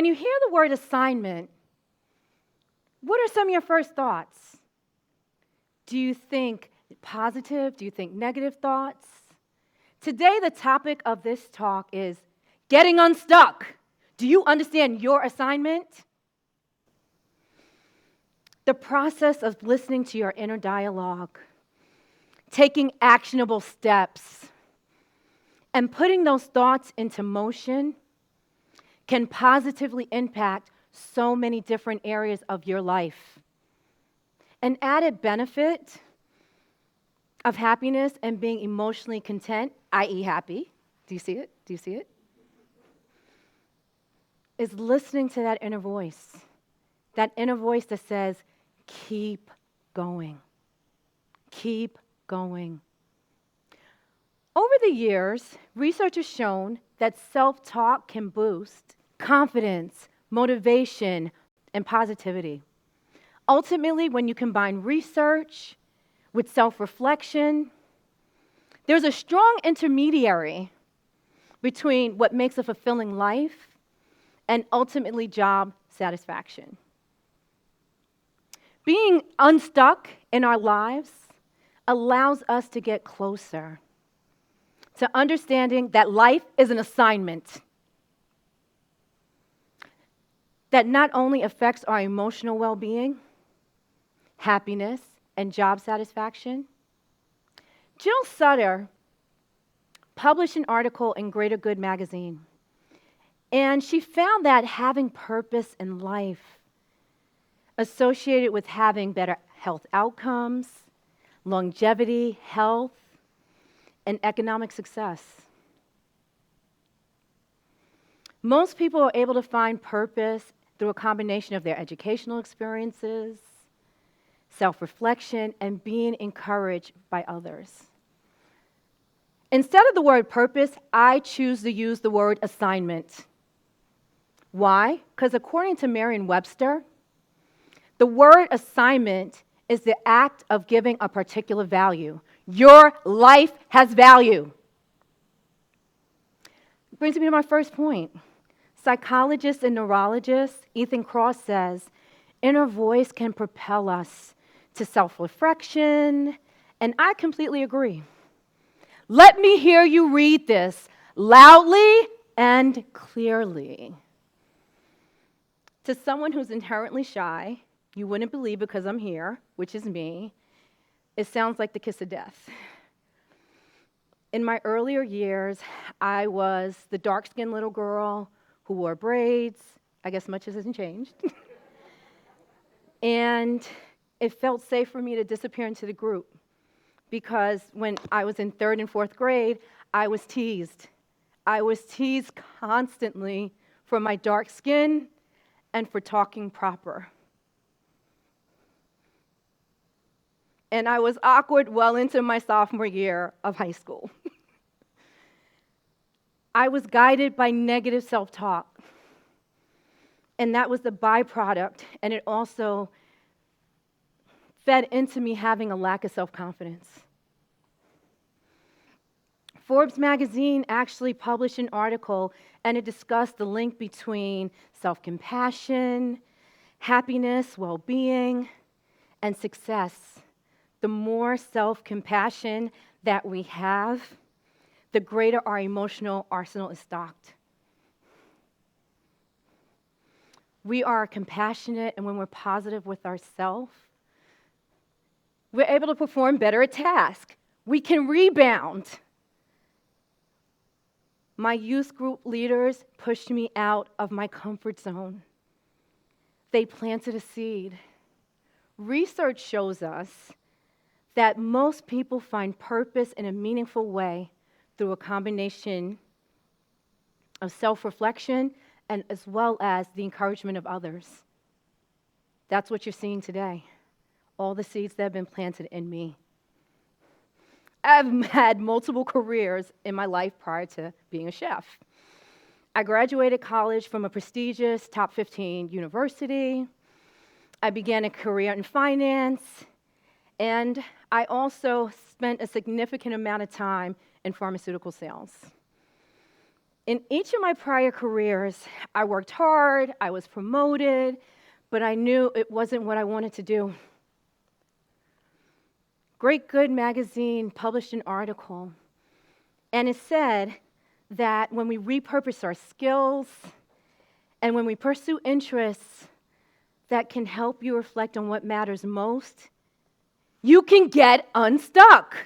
you hear the word assignment, what are some of your first thoughts? Do you think positive? Do you think negative thoughts? Today, the topic of this talk is getting unstuck. Do you understand your assignment? The process of listening to your inner dialogue, taking actionable steps, and putting those thoughts into motion can positively impact so many different areas of your life. An added benefit of happiness and being emotionally content, i.e. happy, do you see it? Do you see it? Is listening to that inner voice that says, keep going. Keep going. Over the years, research has shown that self-talk can boost confidence, motivation, and positivity. Ultimately, when you combine research with self-reflection, there's a strong intermediary between what makes a fulfilling life and ultimately job satisfaction. Being unstuck in our lives allows us to get closer to understanding that life is an assignment that not only affects our emotional well-being, happiness, and job satisfaction. Jill Sutter published an article in Greater Good magazine, and she found that having purpose in life associated with having better health outcomes, longevity, health, and economic success. Most people are able to find purpose through a combination of their educational experiences, self-reflection, and being encouraged by others. Instead of the word purpose, I choose to use the word assignment. Why? Because according to Merriam-Webster, the word assignment is the act of giving a particular value. Your life has value. Brings me to my first point. Psychologist and neurologist Ethan Cross says, inner voice can propel us to self-reflection, and I completely agree. Let me hear you read this loudly and clearly. To someone who's inherently shy, you wouldn't believe because I'm here, which is me, it sounds like the kiss of death. In my earlier years, I was the dark-skinned little girl who wore braids. I guess much hasn't changed. And it felt safe for me to disappear into the group because when I was in 3rd and 4th grade, I was teased. I was teased constantly for my dark skin and for talking proper. And I was awkward well into my sophomore year of high school. I was guided by negative self-talk. And that was the byproduct, and it also fed into me having a lack of self-confidence. Forbes magazine actually published an article, and it discussed the link between self-compassion, happiness, well-being, and success. The more self-compassion that we have, the greater our emotional arsenal is stocked. We are compassionate, and when we're positive with ourselves, we're able to perform better at tasks. We can rebound. My youth group leaders pushed me out of my comfort zone. They planted a seed. Research shows us that most people find purpose in a meaningful way through a combination of self-reflection and as well as the encouragement of others. That's what you're seeing today. All the seeds that have been planted in me. I've had multiple careers in my life prior to being a chef. I graduated college from a prestigious top 15 university. I began a career in finance, and I also spent a significant amount of time in pharmaceutical sales. In each of my prior careers, I worked hard, I was promoted, but I knew it wasn't what I wanted to do. Great Good magazine published an article, and it said that when we repurpose our skills and when we pursue interests that can help you reflect on what matters most, you can get unstuck.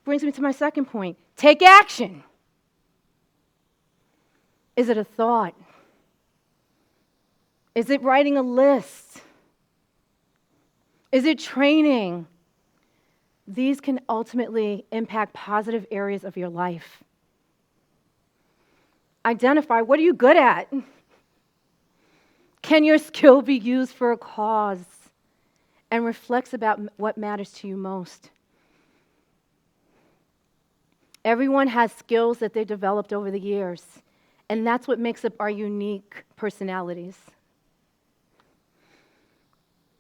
Brings me to my second point. Take action. Is it a thought? Is it writing a list? Is it training? These can ultimately impact positive areas of your life. Identify, what are you good at? Can your skill be used for a cause and reflects about what matters to you most? Everyone has skills that they developed over the years, and that's what makes up our unique personalities.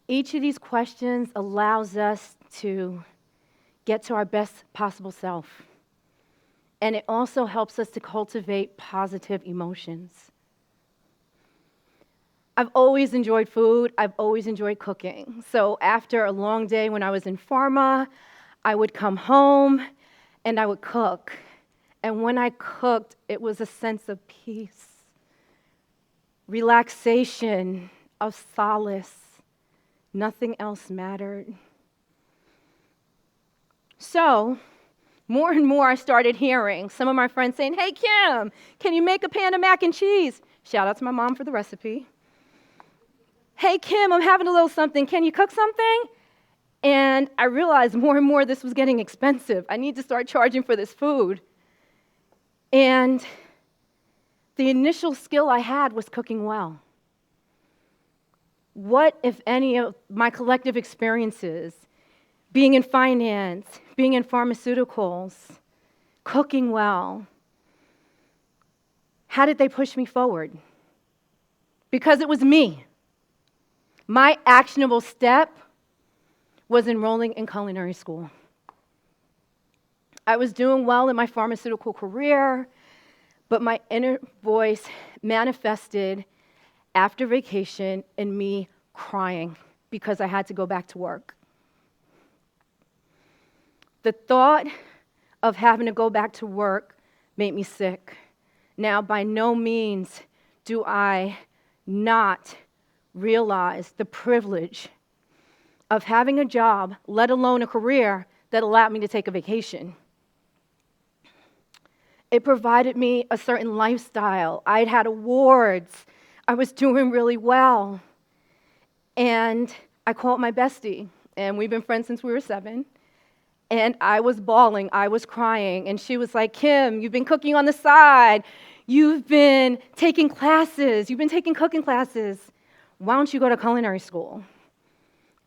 Each of these questions allows us to get to our best possible self. And it also helps us to cultivate positive emotions. I've always enjoyed food. I've always enjoyed cooking. So after a long day when I was in pharma, I would come home and I would cook. And when I cooked, it was a sense of peace, relaxation, of solace. Nothing else mattered. So, more and more I started hearing some of my friends saying, "Hey, Kim, can you make a pan of mac and cheese?" Shout out to my mom for the recipe. "Hey, Kim, I'm having a little something. Can you cook something?" And I realized more and more this was getting expensive. I need to start charging for this food. And the initial skill I had was cooking well. What, if any, of my collective experiences, being in finance, being in pharmaceuticals, cooking well, how did they push me forward? Because it was me. My actionable step was enrolling in culinary school. I was doing well in my pharmaceutical career, but my inner voice manifested after vacation in me crying because I had to go back to work. The thought of having to go back to work made me sick. Now, by no means do I not realize the privilege of having a job, let alone a career, that allowed me to take a vacation. It provided me a certain lifestyle. I'd had awards. I was doing really well. And I called my bestie, and we've been friends since we were 7. And I was bawling, I was crying, and she was like, "Kim, you've been cooking on the side. You've been taking classes. You've been taking cooking classes. Why don't you go to culinary school?"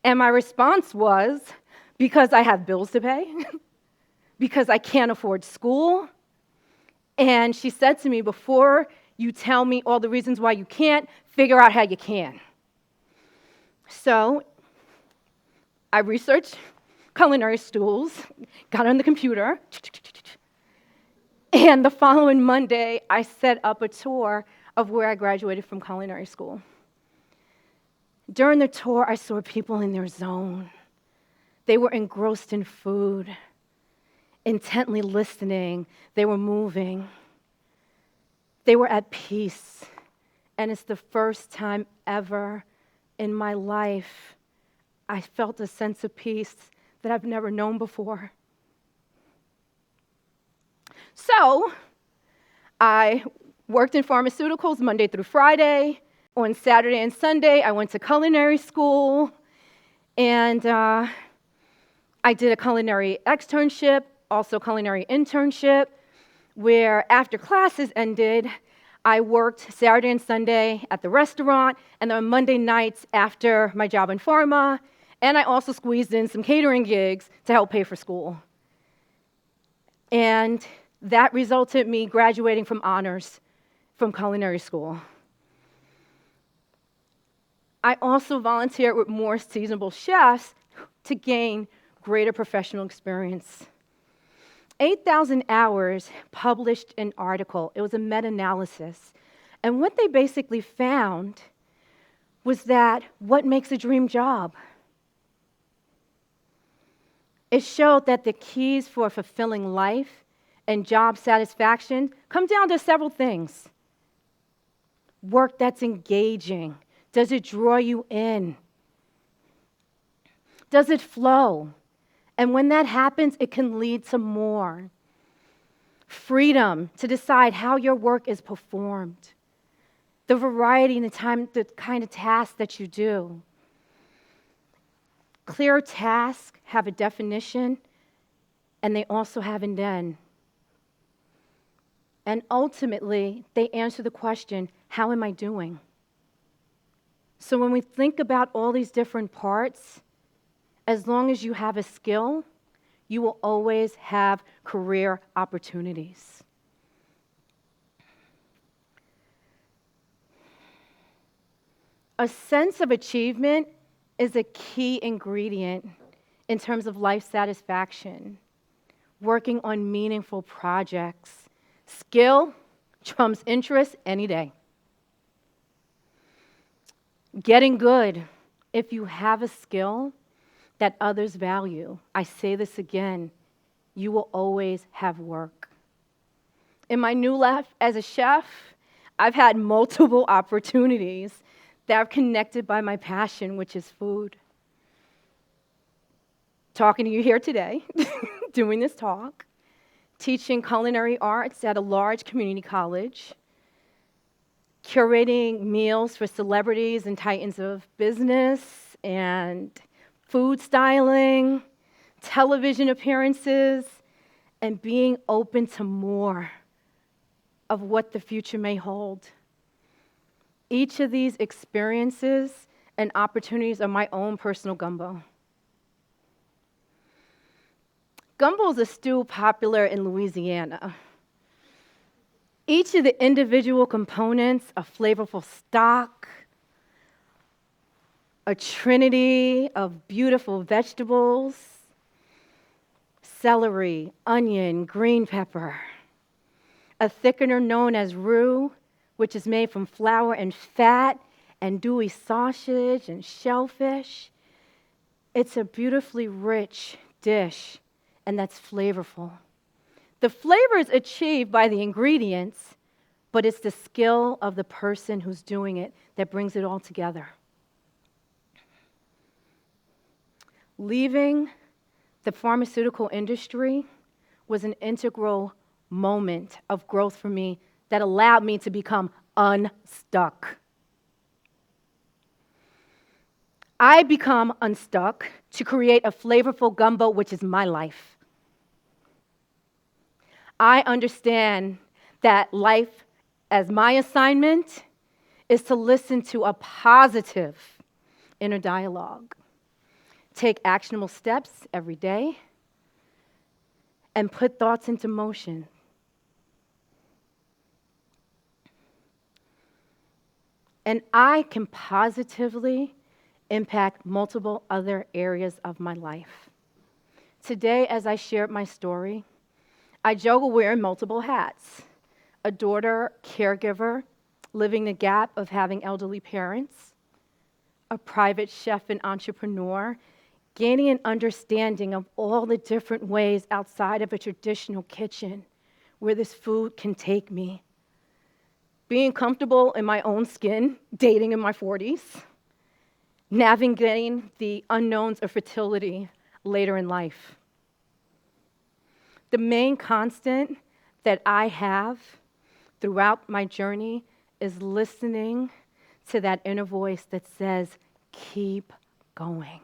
And my response was, because I have bills to pay, because I can't afford school. And she said to me, "Before you tell me all the reasons why you can't, figure out how you can." So I researched culinary schools, got on the computer, and the following Monday, I set up a tour of where I graduated from culinary school. During the tour, I saw people in their zone. They were engrossed in food, intently listening. They were moving. They were at peace. And it's the first time ever in my life I felt a sense of peace that I've never known before. So I worked in pharmaceuticals Monday through Friday. On Saturday and Sunday, I went to culinary school, and I did a culinary externship, also culinary internship, where after classes ended, I worked Saturday and Sunday at the restaurant, and then on Monday nights after my job in pharma, and I also squeezed in some catering gigs to help pay for school. And that resulted in me graduating from honors from culinary school. I also volunteered with more seasonable chefs to gain greater professional experience. 8,000 Hours published an article. It was a meta-analysis. And what they basically found was that what makes a dream job? It showed that the keys for fulfilling life and job satisfaction come down to several things. Work that's engaging. Does it draw you in? Does it flow? And when that happens, it can lead to more. Freedom to decide how your work is performed. The variety and the kind of tasks that you do. Clear tasks have a definition, and they also have an end. And ultimately, they answer the question, how am I doing? So when we think about all these different parts, as long as you have a skill, you will always have career opportunities. A sense of achievement is a key ingredient in terms of life satisfaction, working on meaningful projects. Skill trumps interest any day. Getting good. If you have a skill that others value, I say this again, you will always have work. In my new life as a chef, I've had multiple opportunities that are connected by my passion, which is food. Talking to you here today, doing this talk, teaching culinary arts at a large community college, curating meals for celebrities and titans of business, and food styling, television appearances, and being open to more of what the future may hold. Each of these experiences and opportunities are my own personal gumbo. Gumbo is a stew popular in Louisiana. Each of the individual components, a flavorful stock, a trinity of beautiful vegetables, celery, onion, green pepper, a thickener known as roux, which is made from flour and fat, and dewy sausage and shellfish. It's a beautifully rich dish, and that's flavorful. The flavor is achieved by the ingredients, but it's the skill of the person who's doing it that brings it all together. Leaving the pharmaceutical industry was an integral moment of growth for me that allowed me to become unstuck. I become unstuck to create a flavorful gumbo, which is my life. I understand that life as my assignment is to listen to a positive inner dialogue, take actionable steps every day, and put thoughts into motion. And I can positively impact multiple other areas of my life. Today, as I shared my story, I juggle wearing multiple hats. A daughter, caregiver, living the gap of having elderly parents, a private chef and entrepreneur, gaining an understanding of all the different ways outside of a traditional kitchen where this food can take me. Being comfortable in my own skin, dating in my 40s, navigating the unknowns of fertility later in life. The main constant that I have throughout my journey is listening to that inner voice that says, keep going.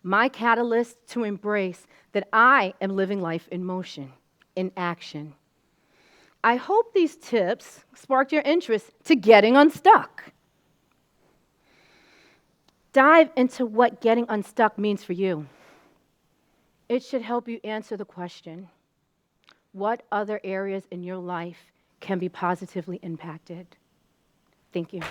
My catalyst to embrace that I am living life in motion, in action. I hope these tips sparked your interest to getting unstuck. Dive into what getting unstuck means for you. It should help you answer the question, what other areas in your life can be positively impacted? Thank you.